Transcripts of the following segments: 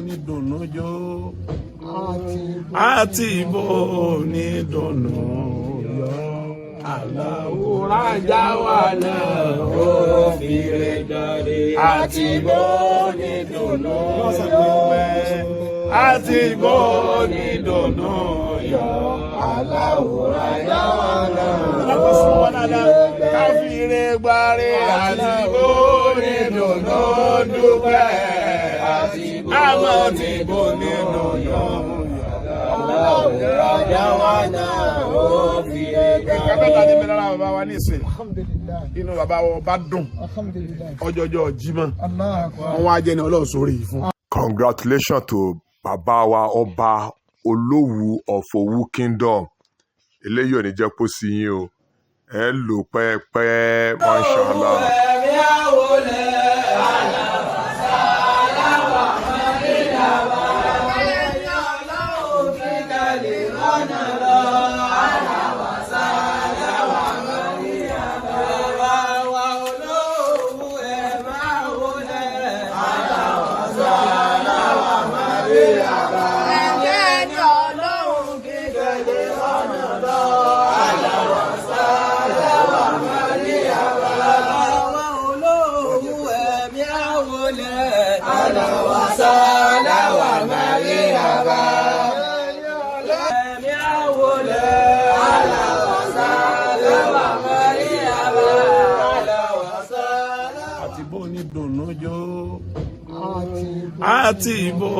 ní dùnnú jó àti ìbò ní dùnnú yọ. Aláwòrán já wà náà ó fi rè jáde àti ìbò ní dùnnú yọ. Àti ìbò ní dùnnú yọ. Aláwòrán já wà náà ó káfíńrè gbáre àti ìbò ní dùnnú dúpẹ́. Àwọn tí bò nínú yọ. Aláwòrán já wà náà ó fi ẹgbẹ́. Kábẹ́ta ní mẹ́lára bàbá wa ní ìsìn. Inú bàbá wa bá dùn. Ọjọ́jọ́ Jímọ̀. Wọ́n wá jẹ́ ní Ọlọ́run sórí yìí fún. Congratulations to bàbá wa ọba Olówu of Owu Kingdom. Eléyìí ò ní jẹ́ kó sí yín o. Ẹ lò pẹ́ẹ́pẹ́, mashallah. Àti ìbò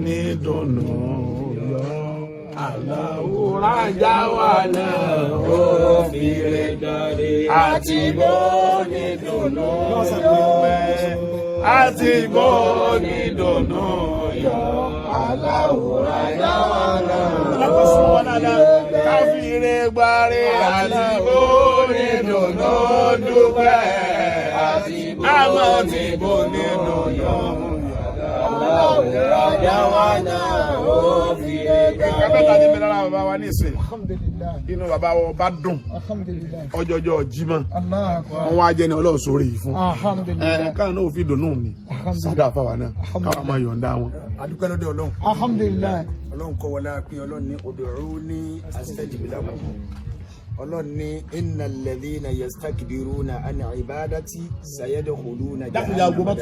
ní dùnnú yọ. Aláwòrán já wà náà ó fi rè jáde àti ìbò ní dùnnú yọ. Àti ìbò ní dùnnú yọ. Aláwòrán já wà náà káfíńrè gbáre àti ìbò ní dùnnú dúpẹ́. Àwọn tí ìbò ní dùnnú yọ. Aláwòrán já wà náà ó fi ẹgbẹ́. Kábẹ́ta ní mẹ́lára bàbá wa ní ìsìn. Inú bàbá wa bá dùn. Ọjọ́jọ́ Jímọ̀. Wọ́n wá jẹ́ ní Ọlọ́run sórí yìí fún. Káwọn náà ò fi dùnnú mi. Sádà fáwa náà. Káwọn máa yọ̀ǹda wọn. Adúpẹ́ lọ́dọ̀ Ọlọ́run. Alhamdulillah. Ọlọ́run kọ́ wọlé pé Ọlọ́run ní ud'uni astajib lakum. Ọlọ́run ní innal ladhina yastakbiruna an ibadati sayadkhuluna jahannama.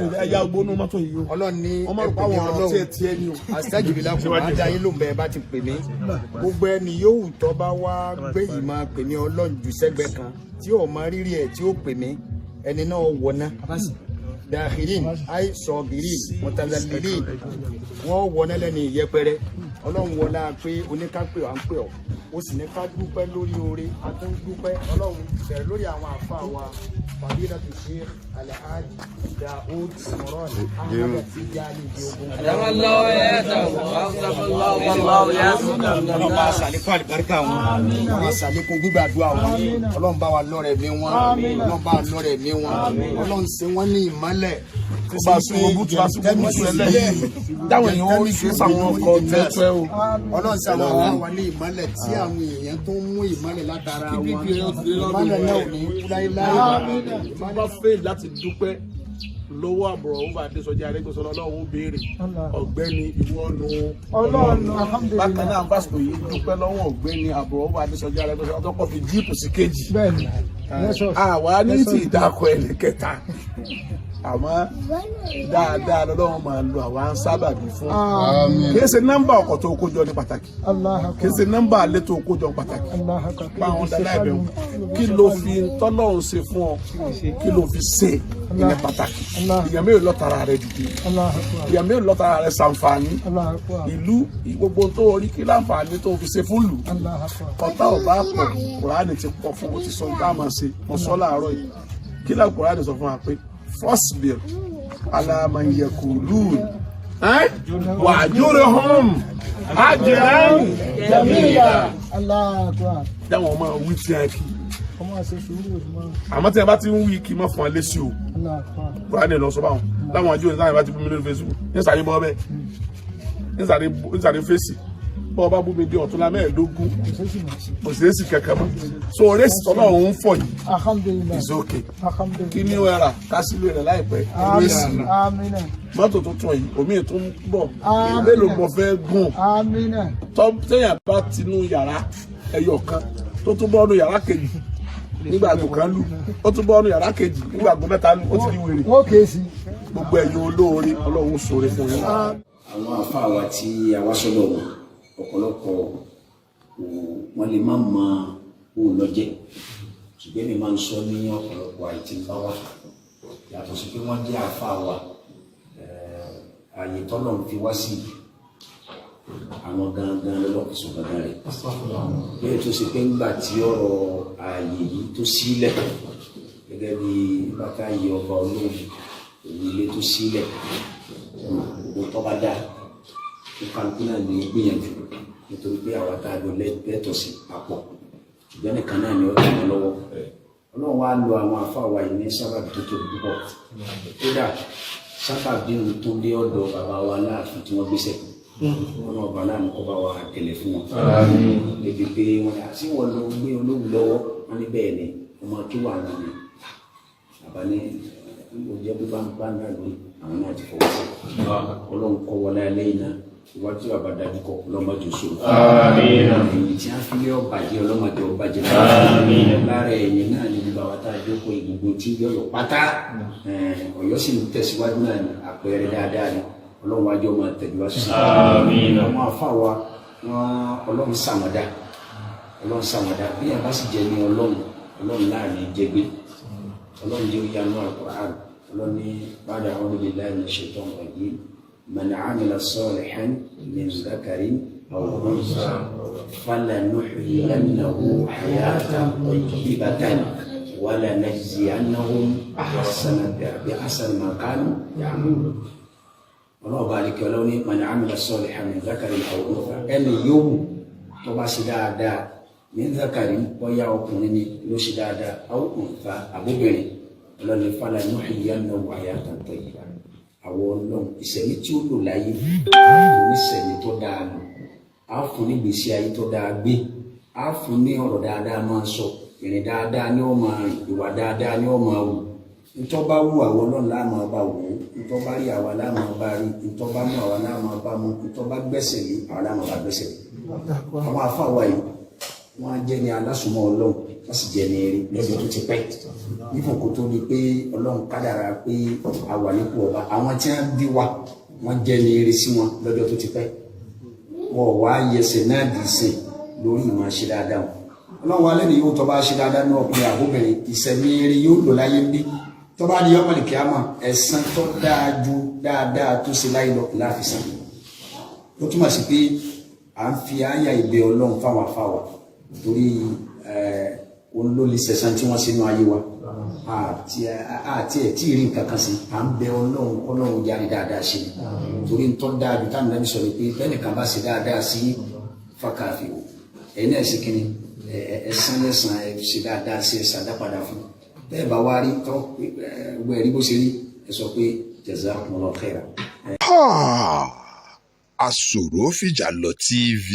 Ọlọ́run ní ẹ̀pẹ́ Ọlọ́run astajib lakum adáyé ló ń bẹ̀ẹ́ bá ti pè mí. Gbogbo ẹni yóò tọ́ bá wá gbé ìmọ̀ pè mí Ọlọ́run jù sẹ́gbẹ́ kan tí ò mọ rírì ẹ̀ tí ó pè mí ẹni náà wọ̀nà. Dakhirin ay sabirin mutazallilin wọ́n wọ̀nà lẹ́ni ìyẹpẹrẹ. Ọlọ́run wọlá pé oníkápẹ́ à ń pè ọ́ ó sì ní ká dúpẹ́ lórí oore a tún dúpẹ́ Ọlọ́run bẹ̀rẹ̀ lórí àwọn àfáà wa Fadilatu Sheikh Alhaji Daud Moron Ahmed Tijani Diogun. Ọlọ́run bá ṣàlékún àlùbáríkà wọn, wọ́n ṣàlékún gbígbàdúrà wọn, Ọlọ́run bá wa lọ́rẹ̀ mi wọn, Ọlọ́run bá wa lọ́rẹ̀ mi wọn, Ọlọ́run ṣe wọ́n ní ìmọ́lẹ̀. Ó bá sún ogún tó bá sún ogún tó ẹlẹ́yìn. Dáwọn èèyàn ó rí sí àwọn ọkọ̀ tẹ́tẹ́ o. Ọlọ́run ṣe àwọn àwọn wa ní ìmọ́lẹ̀ tí àwọn èèyàn tó ń mú ìmọ́lẹ̀ látara wọn. Ìmọ́lẹ̀ náà ò ní kú láéláé. Tí wọ́n bá fẹ́ láti dúpẹ́ lọ́wọ́ àbúrò òun bá Adésọjí Arẹ́gbẹ́ṣọlá Ọlọ́run ó béèrè ọ̀gbẹ́ni ìwọ́nu Ọlọ́run. Bákan náà pásítọ̀ yìí dúpẹ́ lọ́wọ́ ọ̀gbẹ́ni àbúrò òun bá Adésọjí Arẹ́gbẹ́ṣọlá tó kọ́ fi jíìpù sí kejì. Àwa ní ti ìdákọ̀ ẹnì kẹta. Àmọ́ dáadáa lọ́wọ́ máa lo àwọn sábàbí fún. Kìí ṣe nọ́mbà ọkọ̀ tó kójọ ní pàtàkì. Kìí ṣe nọ́mbà alẹ́ tó kójọ pàtàkì. Báwọn dáadáa ibẹ̀ wọn. Kí ló fi tọ́lọ́run ṣe fún ọ? Kí ló fi ṣe ìyẹn pàtàkì? Ìyẹn mélòó lọ́tara rẹ̀ dìde? Ìyẹn mélòó lọ́tara rẹ̀ ṣàǹfààní? Ìlú gbogbo tó orí kí láǹfààní tó fi ṣe fún lù. Ọ̀tá ọ̀bá pọ̀ Kùránì ti pọ̀ fún o ti sọ nǹkan àmọ́ ṣe. Mo sọ láàárọ̀ yìí. Kí lá Kùránì sọ fún wa pé fasbir ala man yaqulun wa'jurhum ajran jamila. Dáwọn ọmọ wí tí a kì í. Àmọ́ tí a bá ti ń wí kí n má fún wa lésì o. Kùránì lọ sọ báwọn. Láwọn àjò ìsáyẹ̀ bá ti bú mi lórí Facebook. Ní sàrí bọ́ bẹ́ẹ̀. Ní sàrí fèsì. bọ́ ọba bú mi di ọ̀túnla mẹ́ẹ̀ẹ́dógún kò sí èsì kankan mọ́ so orí èsì tọ́lá òun ń fọ̀ yìí is okay kí ní ẹ̀rà kásílù rẹ̀ láìpẹ́ orí èsì mọ́tò tuntun yìí omi ètò ń bọ̀ mélòó mo fẹ́ gùn téèyàn bá tinú yàrá ẹyọ kan tó tún bọ́ọ̀nù yàrá kejì nígbà tó kan lù ó tún bọ́ọ̀nù yàrá kejì nígbà tó mẹ́ta lù ó ti di wèrè gbogbo ẹ̀yin olóore ọlọ́run ṣoore fún yín. àwọn àfáà wa tí a wá sọ́dọ̀ wọn ọ̀pọ̀lọpọ̀ wọn lè má mọ òun lọ́jẹ́ ṣùgbọ́n mi máa ń sọ ní ọ̀pọ̀lọpọ̀ àìtí bá wà yàtọ̀ sí pé wọ́n jẹ́ àfáà wa ààyè tọ́lọ̀ ń fi wá sí àwọn gangan lọ́lọ́kùsùn gangan rẹ̀ bẹ́ẹ̀ tó ṣe pé ńgbà tí ọ̀rọ̀ ààyè yìí tó sílẹ̀ gẹ́gẹ́ bí bàtà yìí ọba olóògùn òun ilé tó sílẹ̀ gbogbo tó bá dáa ó kálukú náà ní gbìyànjú nítorí pé àwọn tá a jọ lẹ́tọ̀ sí papọ̀ ìgbẹ́ nìkan náà ni ó tẹ̀ wọ́n lọ́wọ́ ọlọ́run wá lo àwọn àfáàwá yìí ní sábàbí tó tóbi púpọ̀ kódà sábàbí ohun tó dé ọ̀dọ̀ bàbá wa láàfin tí wọ́n gbéṣẹ́ wọn náà bá láàmú kọ́ bá wa tẹ̀lé fún wọn débi pé wọn yà sí wọn lọ gbé olóhùn lọ́wọ́ wọn ní bẹ́ẹ̀ ni ọmọ kí wà náà ni bàbá ní ìjẹ́ bí bá ń bá náà lórí àwọn náà ti fọwọ́ sí ọlọ́run kọ́ wọlé ẹlẹ́yìn náà iwájú bàbá dájú kọ ọlọ́mọdé sọ̀rọ̀ èyí tí a fi lé ọbàjẹ́ ọlọ́mọdé ọbàjẹ́ lára ẹ̀yìn náà ni bàbá tá a jókòó ìgbogbo tí yọ̀yọ̀ pátá ọ̀yọ́ sì ń tẹ̀síwájú náà ní àpẹẹrẹ dáadáa ni ọlọ́run wájú ọmọ tẹ̀síwájú sí àwọn afáwa ọlọ́run sàmọ̀dá bí yàrá sì jẹ́ ní ọlọ́run láàrin jẹgbé ọlọ́run jẹ́ ìyanu Al-Qur'an ọlọ́run ní ba'da a'udhu billahi minash shaitanir rajim man 'amila salihan min dhakarin aw untha falanuhyiyannahu hayatan tayyibatan wa lanajziyannahum ahsana ma kanu ya'malun ọlọ́run bá lè kí ọlọ́run ní man 'amila salihan min dhakarin aw untha ẹni yóò tó bá ṣe dáadáa min dhakarin bóyá ọkùnrin ni ló ṣe dáadáa aw untha àbúbìnrin ọlọ́ni fàlà nuhyiyannahu hayatan tayyiba àwọn ọlọ́run ìṣẹ̀lẹ̀ tí ó lò láyé oníṣẹ̀lẹ̀ tó dáa lò á fún ní gbèsè ayé tó dáa gbé á fún ní ọ̀rọ̀ dáadáa máa sọ ìrìn dáadáa ni ó máa rìn ìwà dáadáa ni ó máa wù ntọ́ bá wù àwọn ọlọ́run láàmú ọba wò ó ntọ́ bá rí àwa láàmú ọba rí ntọ́ bá mú àwa láàmú ọba mú ntọ́ bá gbẹ́sẹ̀ lé àwa láàmú ọba gbẹ́sẹ̀ lé àwọn afáwa yìí wọ́n á jẹ́ ní alásùnmọ́ ọlọ́run wọ́n sì jẹ́ ní eré lọ́dún tó ti pẹ́ nífò kó tó di pé ọlọ́run kádàrá pé àwa nípò ọba àwọn tí wọ́n bí wa wọ́n jẹ́ ní eré sí wọn lọ́dún tó ti pẹ́ wọ́n wá yẹsẹ̀ náà dì í sìn lórí ìmọ̀ ṣe dáadáa wọn ọlọ́run wa lẹ́nu yóò tọ́ bá ṣe dáadáa náà ọkùnrin àbóbìnrin ìṣẹ̀mí eré yóò lò láyé ń bí tó bá di ọmọ nìkẹ́ àmọ́ ẹ̀san tó dáa ju dáadáa tó ṣe láyé lọ láàfin sàn ó túmọ̀ sí pé à ń fi àyà ìbẹ ọlọ́run fáwọn afáwà torí òun ló lè sẹ̀sán tí wọ́n ṣe nú ayé wa àti ẹ̀ tí ì rí nǹkan kan sí à ń bẹ ọlọ́run jáde dáadáa sí torí ń tọ́ dáadọ́ táwọn náà sọ pé bẹ́ẹ̀ nìkan bá ṣe dáadáa sí fàkàfì ẹ̀yin náà ṣe kíni ẹ̀sán lẹ́sàn ẹ̀ ṣe dáadáa sí ẹ̀sán dápadà fún bẹ́ẹ̀ bá wá rí tọ́ gbọ́ ẹ̀rí bó ṣe rí ẹ sọ pé jazakumullahu khairan. Asoro Fìjàlọ TV.